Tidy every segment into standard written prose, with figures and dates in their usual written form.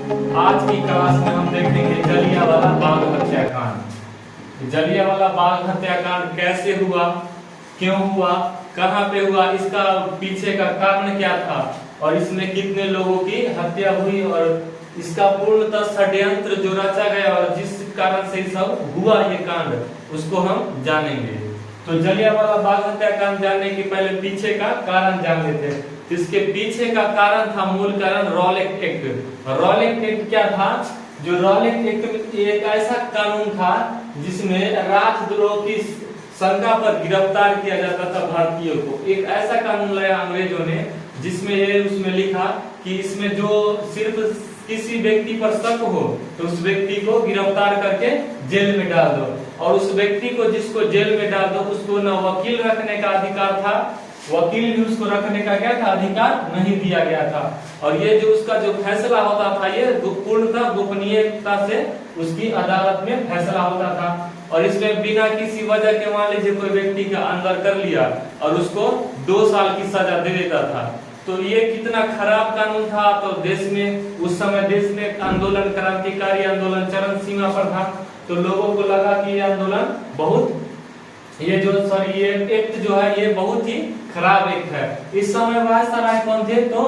आज की क्लास में हम देखेंगे जलियांवाला बाग हत्याकांड। जलियांवाला बाग हत्याकांड कैसे हुआ, क्यों हुआ, कहां पे हुआ, इसका पीछे का कारण क्या था और इसमें कितने लोगों की हत्या हुई और इसका पूर्णतः षड्यंत्र जो रचा गया और जिस कारण से सब हुआ ये कांड उसको हम जानेंगे। तो जलियांवाला बाग हत्याकांड जानने के पहले पीछे का कारण जान लेते हैं। इसके पीछे का कारण था, मूल कारण रॉलेट एक्ट। रॉलेट एक्ट क्या था? जो रॉलेट एक्ट एक ऐसा कानून था जिसमें राजद्रोह की शंका पर गिरफ्तार किया जाता था भारतीयों को। एक ऐसा कानून लाया अंग्रेजों ने जिसमें ये उसमें लिखा कि इसमें जो सिर्फ किसी व्यक्ति पर शक हो तो उस व्यक्ति को गिरफ्तार करके जेल में डाल दो, और उस व्यक्ति को जिसको जेल में डाल दो उसको न वकील रखने का अधिकार था, वकील भी उसको रखने का क्या था, अधिकार नहीं दिया गया था। और ये जो उसका जो फैसला होता था ये पूर्णतः गोपनीयता से उसकी अदालत में फैसला होता था। और इसमें बिना किसी वजह के मान लीजिए कोई व्यक्ति का अंदर कर लिया और उसको 2 साल की सजा दे देता था। तो ये कितना खराब कानून था। तो देश में उस समय देश में आंदोलन, क्रांतिकारी आंदोलन चरम सीमा पर था। तो लोगों को लगा कि ये आंदोलन बहुत ये एक्ट जो है ये बहुत ही खराब एक्ट है। इस समय वायसराय कौन थे? तो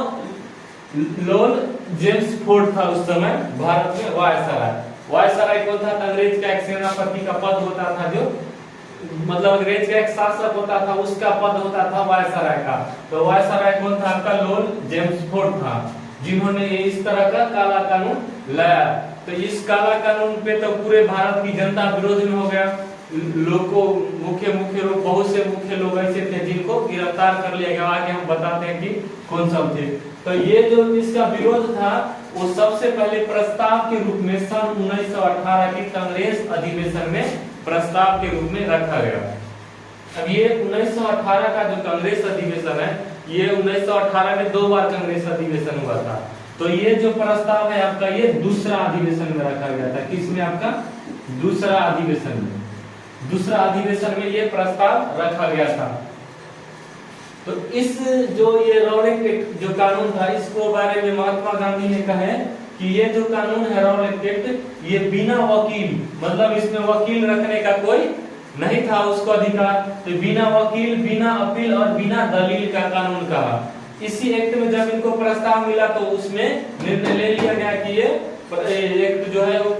लॉर्ड जेम्स फोर्ड था उस समय भारत में वायसराय। वायसराय कौन था? अंग्रेज का एक सेनापति का पद होता था, जो मतलब अंग्रेज का एक शासक होता था उसका पद होता था वायसराय का। तो वायसराय कौन था? आपका लॉर्ड जेम्स फोर्ड था, जिन्होंने इस तरह का काला कानून लाया। तो इस काला कानून पे तो पूरे भारत की जनता विरोध में हो गया। लोगों मुख्य लोग, बहुत से मुख्य लोग ऐसे थे जिनको गिरफ्तार कर लिया गया। आगे हम बताते हैं कि कौन सब थे। तो ये जो इसका विरोध था वो सबसे पहले प्रस्ताव के रूप में सन 1918 के कांग्रेस अधिवेशन में प्रस्ताव के रूप में रखा गया। अब ये 1918 का जो कांग्रेस अधिवेशन है ये 1918 में 2 बार कांग्रेस अधिवेशन हुआ था। तो ये जो प्रस्ताव है आपका ये दूसरा अधिवेशन में रखा गया था। किसमें? आपका दूसरा अधिवेशन में। दूसरा अधिवेशन में ये प्रस्ताव रखा गया था। तो इस जो ये रॉलेट एक्ट जो कानून था इसको बारे में महात्मा गांधी ने कहा कि ये जो कानून है रॉलेट एक्ट ये बिना वकील, मतलब इसमें वकील रखने का कोई नहीं था उसको अधिकार। तो बिना वकील, बिना अपील और बिना दलील का कानून कहा। इसी एक्ट में जब इनको प्रस्ताव मिला तो उसमें निर्णय ले लिया गया कि ये एक्ट जो है वो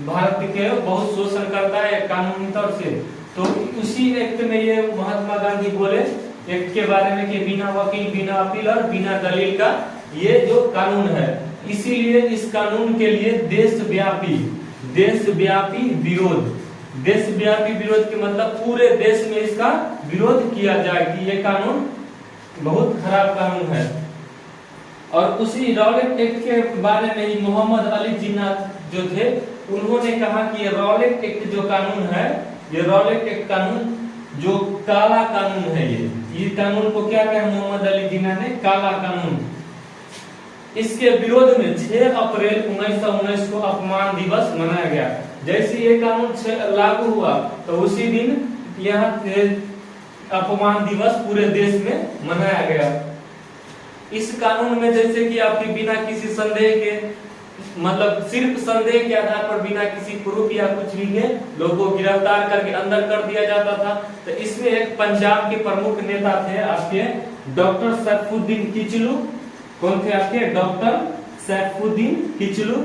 भारत के बहुत शोषण करता है कानूनी तौर से। तो उसी एक्ट में ये महात्मा गांधी बोले एक्ट के बारे में कि बिना वकील, बिना अपील और बिना दलील का ये जो कानून है। इसीलिए इस कानून के लिए देशव्यापी विरोध के मतलब पूरे देश में इसका विरोध किया जाए कि ये कानून बहुत खराब कानून है। और उसी रॉलेट एक्ट के बारे में ही मोहम्मद अली जिन्ना जो थे उन्होंने कहा कि ये रॉलेट एक्ट जो कानून है, ये रॉलेट एक्ट कानून जो काला कानून है, ये कानून को क्या कहा मोहम्मद अली जिन्ना ने? काला कानून। इसके विरोध में 6 अप्रैल 1919 को अपमान दिवस मनाया गया। जैसे ये कानून लागू हुआ तो उसी दिन यहाँ अपमान दिवस पूरे देश में मनाया गया। इस कानून में जैसे कि आपके बिना किसी संदेह के, मतलब सिर्फ संदेह के आधार पर बिना किसी प्रूफ या कुछ भी के लोगों को गिरफ्तार करके अंदर कर दिया जाता था। तो इसमें एक पंजाब के प्रमुख नेता थे आपके डॉक्टर सैफुद्दीन किचलू। कौन थे आपके? डॉक्टर सैफुद्दीन किचलू।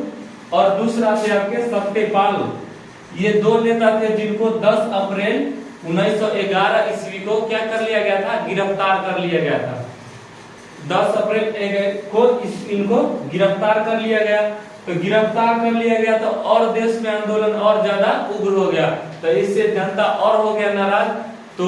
और दूसरा थे आपके सत्यपाल। ये 2 नेता थे जिनको 10 अप्रैल 1911 ईस्वी को क्या कर लिया गया था? गिरफ्तार कर लिया गया था। 10 अप्रैल को इनको गिरफ्तार कर लिया गया। तो गिरफ्तार कर लिया गया तो और देश में आंदोलन और ज्यादा उग्र हो गया। तो इससे जनता और हो गया नाराज। तो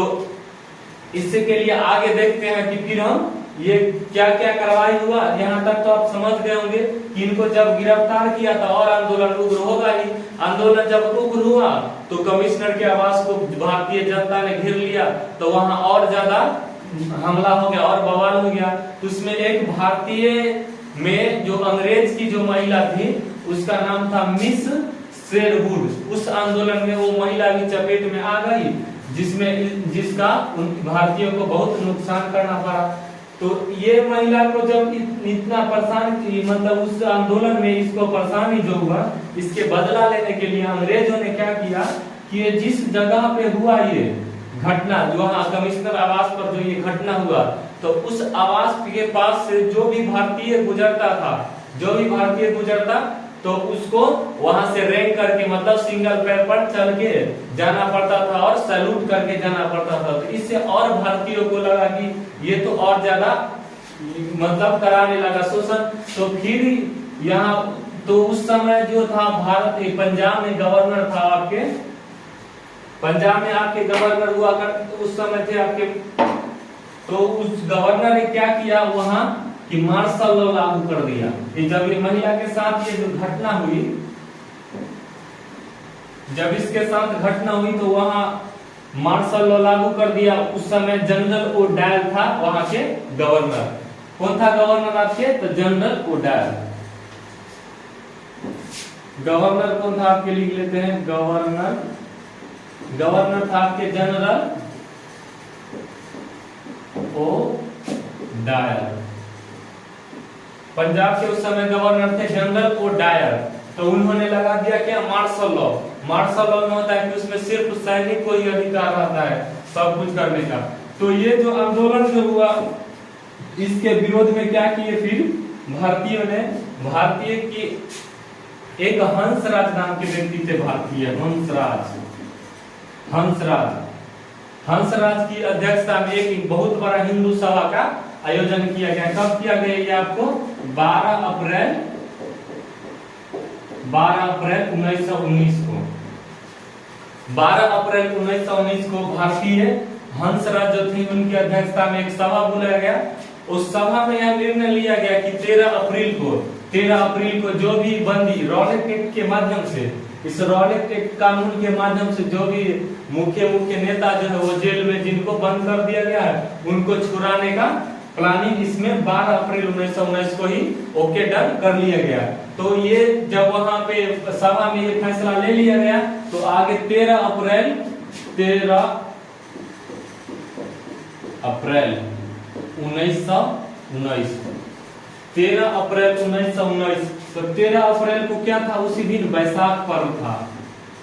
इससे के लिए आगे देखते हैं कि फिर हम ये क्या क्या कार्रवाई हुआ। यहाँ तक तो आप समझ गए होंगे कि इनको जब गिरफ्तार किया तो और आंदोलन उग्र होगा ही। आंदोलन जब उग्र हुआ तो कमिश्नर के आवास को भारतीय जनता ने घेर लिया। तो वहां और ज्यादा हमला हो गया और बवाल हो गया। तो उसमें एक भारतीय में जो अंग्रेज की जो महिला थी उसका नाम था मिस शेरवुड। उस आंदोलन में वो महिला भी चपेट में आ गई जिसका भारतीयों को बहुत नुकसान करना पड़ा। तो ये महिला को जब इतना परेशान की, मतलब उस आंदोलन में इसको परेशानी जो हुआ, इसके बदला लेने के लिए अंग्रेजों ने क्या किया कि ये जिस जगह पे हुआ ये घटना, जो वहाँ कमिश्नर आवास पर जो ये घटना हुआ, तो उस आवास के पास से जो भी भारतीय गुजरता था, जो भी भारतीय गुजरता तो उसको वहां से रैंक करके, मतलब सिंगल पैर पर चल के जाना पड़ता था और सैल्यूट करके जाना पड़ता था। तो इससे और भारतीयों को लगा कि ये तो और ज्यादा मतलब कराने लगा शोषण। तो फिर यहाँ तो उस समय जो था भारत पंजाब में गवर्नर था आपके, पंजाब में आपके गवर्नर हुआ कर उस समय थे आपके, तो उस गवर्नर ने क्या किया वहां कि मार्शल लॉ लागू कर दिया। कि जब ये महिला के साथ ये जो घटना हुई, जब इसके साथ घटना हुई तो वहां मार्शल लॉ लागू कर दिया। उस समय जनरल ओडायल था वहां के गवर्नर। कौन था गवर्नर आपके? तो जनरल ओडायल। गवर्नर कौन था आपके, लिख लेते हैं गवर्नर। गवर्नर था आपके जनरल ओडायल। पंजाब के उस समय गवर्नर थे जनरल ओडायल। तो उन्होंने लगा दिया क्या, मार्शल लॉ। मार्शल लॉ में होता है कि उसमें सिर्फ सैनिक को ही अधिकार रहता है सब कुछ करने का। तो ये जो आंदोलन जो हुआ, इसके विरोध में क्या किए फिर भारतीयों ने, भारतीय की एक हंसराज नाम के व्यक्ति थे भारतीय, हंसराज। हंसराज की अध्यक्षता में एक बहुत बड़ा हिंदू सभा का आयोजन किया गया। कब किया गया ये आपको? 12 अप्रैल 1919 को। 12 अप्रैल 1919 को भारतीय हंसराज जो थी उनकी अध्यक्षता में एक सभा बुलाया गया। उस सभा में यह निर्णय लिया गया कि 13 अप्रैल को जो भी बंदी रॉलेट एक्ट के माध्यम से, इस रॉलेट एक्ट कानून के माध्यम से जो भी मुख्य नेता जो है वो जेल में जिनको बंद कर दिया गया है, उनको छुड़ाने का प्लानिंग इसमें 12 अप्रैल 1919 को ही ओके डन कर लिया गया। तो ये जब वहां पे सभा में ये फैसला ले लिया गया तो आगे 13 अप्रैल 1919 13 अप्रैल 1919। तो 13 अप्रैल को क्या था? उसी दिन बैसाख पर्व था।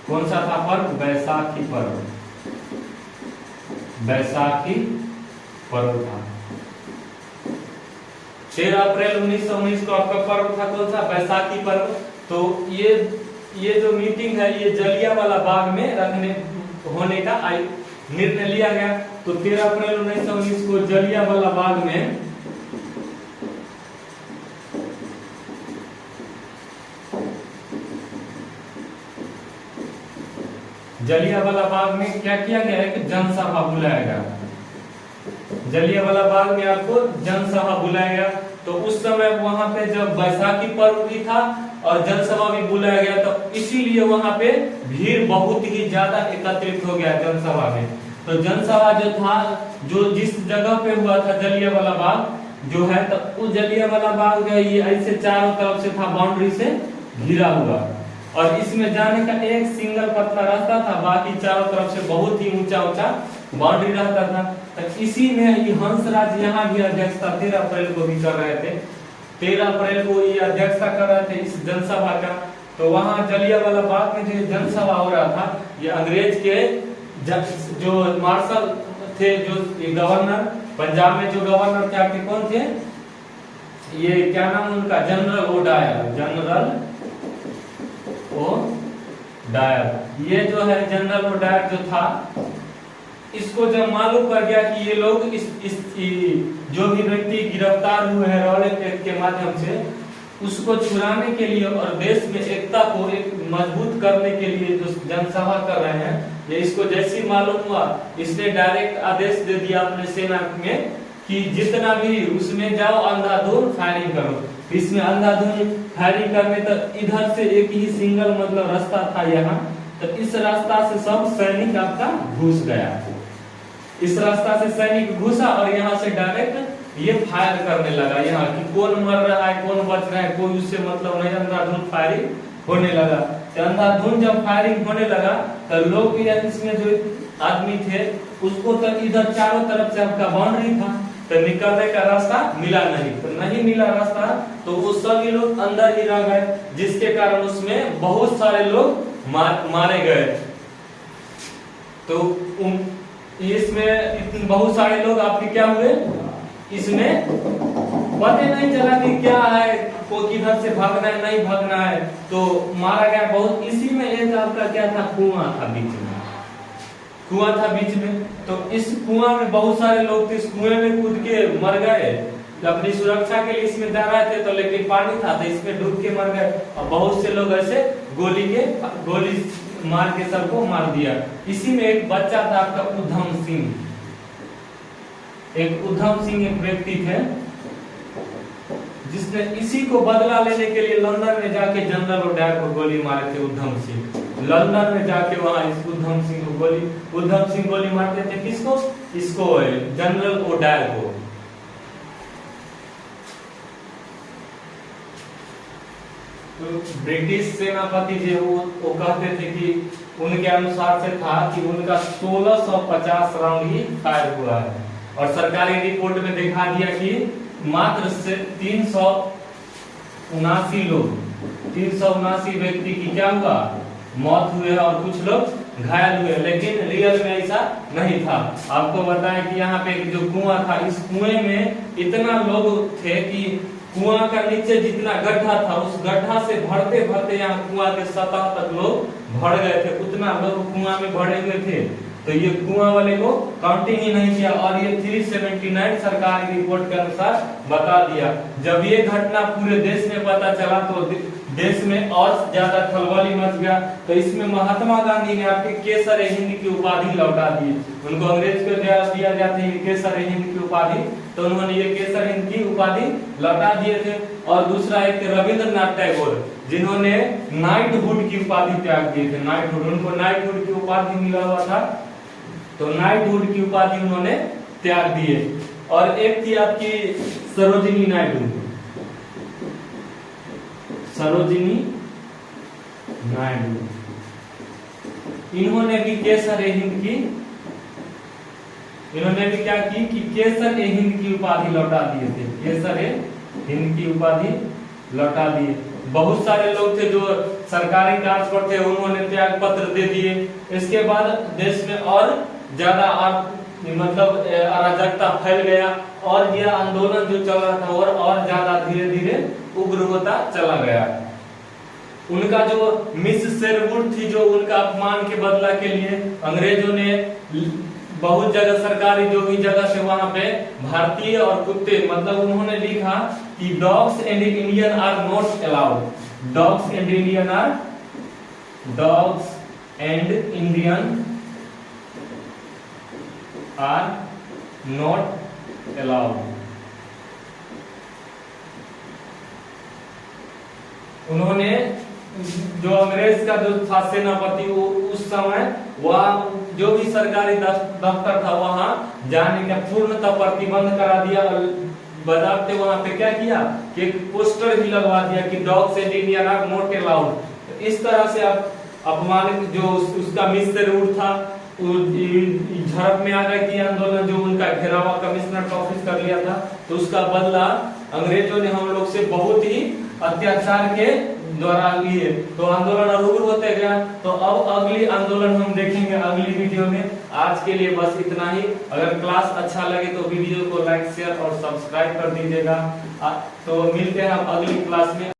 कौन सा था पर्व? बैसाखी पर्व। बैसाखी पर्व था 13 अप्रैल 1919 को आपका पर्व था। कौन सा? बैसाखी पर्व। तो ये जो मीटिंग है ये जलियांवाला बाग में रखने होने का निर्णय लिया गया। तो 13 अप्रैल 1919 को जलियांवाला बाग में क्या किया गया है कि जनसभा बुलाया गया। जलियांवाला बाग में आपको जनसभा बुलाया गया। तो उस समय वहां पे जब बैसाखी पर्व भी था और जनसभा भी बुलाया गया, तो इसीलिए वहां पे भीड़ बहुत ही ज्यादा एकत्रित हो गया जनसभा में। तो जनसभा जो था, जो जिस जगह पे हुआ था जलियांवाला बाग जो है, तो उस जलियांवाला बाग जो है ये ऐसे चारों तरफ से था, बाउंड्री से घिरा हुआ, और इसमें जाने का एक सिंगल पतला रास्ता था, बाकी चारों तरफ से बहुत ही ऊंचा बाउंड्री रहता था। तो इसी में ये हंसराज यहाँ भी अध्यक्षता 13 अप्रैल को भी कर रहे थे। 13 अप्रैल को ये अध्यक्षता कर रहे थे इस जनसभा का। तो वहाँ जलियांवाला बाग में जो जनसभा हो रहा था, ये अंग्रेज के जो मार्शल थे, जो गवर्नर, पंजाब में जो गवर्नर थे आपके कौन थे? ये क्या नाम उनका? General O'Dwyer. General O'Dwyer. ये जो है जनरल ओडायर जो था, इसको जब मालूम पड़ गया कि ये लोग इस जो भी व्यक्ति गिरफ्तार हुए हैं रॉलेट एक्ट के माध्यम से, उसको छुड़ाने के लिए और देश में एकता को एक मजबूत करने के लिए जो जनसभा कर रहे हैं, ये इसको जैसे मालूम हुआ, इसने डायरेक्ट आदेश दे दिया अपने सेना में कि जितना भी उसमें जाओ अंधाधुंध फायरिंग करो। इसमें अंधाधुंध फायरिंग करने तक इधर से एक ही सिंगल मतलब रास्ता था यहाँ, तो इस रास्ता से सब सैनिक आपका घुस गया। इस रास्ता से सैनिक घुसा और यहाँ से डायरेक्ट ये फायर करने लगा यहाँ कि कौन मर रहा है कौन बच रहा है, कोई उससे मतलब नहीं, अंधाधुंध फायरिंग होने लगा। तो अंधाधुंध जब फायरिंग होने लगा तो लोग इसमें जो आदमी थे उसको तो इधर चारों तरफ से आपका बाउंड्री था, तो निकलने का रास्ता मिला नहीं, तो नहीं मिला रास्ता तो वो सभी लोग अंदर ही रह गए, जिसके कारण उसमें बहुत सारे लोग मारे गए। तो इसमें बहुत सारे लोग आपके क्या हुए, इसमें पता नहीं चला कि क्या है, को किधर से भागना है नहीं भागना है, तो मारा गया बहुत। इसी में एक आपका क्या था, कुआं था बीच में, कुआं था बीच में। तो इस कुआं में बहुत सारे लोग थे, इस कुएं में कूद के मर गए, अपनी सुरक्षा के लिए इसमें जा रहे थे, तो लेकिन पानी था तो इसमें डूब के मर गए। और बहुत से लोग ऐसे गोली मार के सबको मार दिया। इसी में एक बच्चा था आपका उधम सिंह, एक व्यक्ति थे जिसने इसी को बदला लेने के लिए लंदन में जाके जनरल ओडायर को गोली मारे थे। उधम सिंह लंदन में जाके वहां इस उधम सिंह गोली मारते थे, किसको, इसको जनरल ओडायर को। तो ब्रिटिश सेनापति जो वो कहते थे कि उनके अनुसार से था कि उनका 1650 राउंड ही फायर हुआ है, और सरकारी रिपोर्ट में दिखा दिया कि मात्र से 379 व्यक्ति की क्या हुआ, मौत हुए और कुछ लोग घायल हुए, लेकिन रियल में ऐसा नहीं था। आपको बताया कि यहाँ पे जो कुआं था, इस कुएं में इतना लोग थे कि कुआं का नीचे जितना गड्ढा था, उस गड्ढा से भरते भरते यहाँ कुआं के सतह तक लोग भर गए थे, उतना लोग कुआं में भरे हुए थे। तो ये कुआं वाले को काउंटिंग ही नहीं किया, और ये 379 सरकारी रिपोर्ट के अनुसार बता दिया। जब ये घटना पूरे देश में पता चला तो देश में और ज्यादा खलबली मच गया। तो इसमें महात्मा गांधी ने आपके केसर हिंद की उपाधि लौटा दी, उनको अंग्रेज को दिया जाते हैं केसर हिंद की उपाधि, तो उन्होंने ये केसर हिंद की उपाधि लौटा दिए थे। और दूसरा एक रविंद्रनाथ टैगोर, जिन्होंने नाइटहुड की उपाधि त्याग दिए थे, नाइटहुड, उनको नाइटहुड की उपाधि मिला हुआ था, तो नाइटहुड की उपाधि उन्होंने त्याग दिए। और एक थी आपकी सरोजिनी नायडू, इन्होंने भी केसर हिंद की, इन्होंने भी क्या की कि केसर हिंद की उपाधि लौटा दिए थे, केसर हिंद की उपाधि लौटा दिए। बहुत सारे लोग थे जो सरकारी कार्य पर थे, उन्होंने त्याग पत्र दे दिए। इसके बाद देश में और ज्यादा मतलब अराजकता फैल गया, और यह आंदोलन जो चल रहा था और ज्यादा धीरे धीरे उग्र होता चला गया। उनका जो मिस शेरवुड थी, जो उनका अपमान के बदला के लिए अंग्रेजों ने बहुत जगह सरकारी जो भी जगह से वहां पे भारतीय और कुत्ते, मतलब उन्होंने लिखा कि dogs and Indian are not allowed, dogs and Indian are not allowed. उन्होंने जो अंग्रेज का जो था सेनापति, वो उस समय वह जो भी सरकारी दफ्तर था वहां जाने का पूर्णतः प्रतिबंध करा दिया, और बजाते वहां पे क्या किया कि एक पोस्टर भी लगवा दिया कि dogs and Indian are not allowed. इस तरह से आप अपमानित जो उसका मिस्र रूट था, झड़प में आ गया कि आंदोलन जो उनका घेरावा कमिश्नर का ऑफिस कर लिया था, तो उसका बदला अंग्रेजों ने हम लोग से बहुत ही अत्याचार के द्वारा लिए, तो आंदोलन और उग्र होते गया। तो अब अगली आंदोलन हम देखेंगे अगली वीडियो में। आज के लिए बस इतना ही। अगर क्लास अच्छा लगे तो वीडियो को लाइक, शेयर और सब्सक्राइब कर दीजिएगा। तो मिलते हैं हम अगली क्लास में।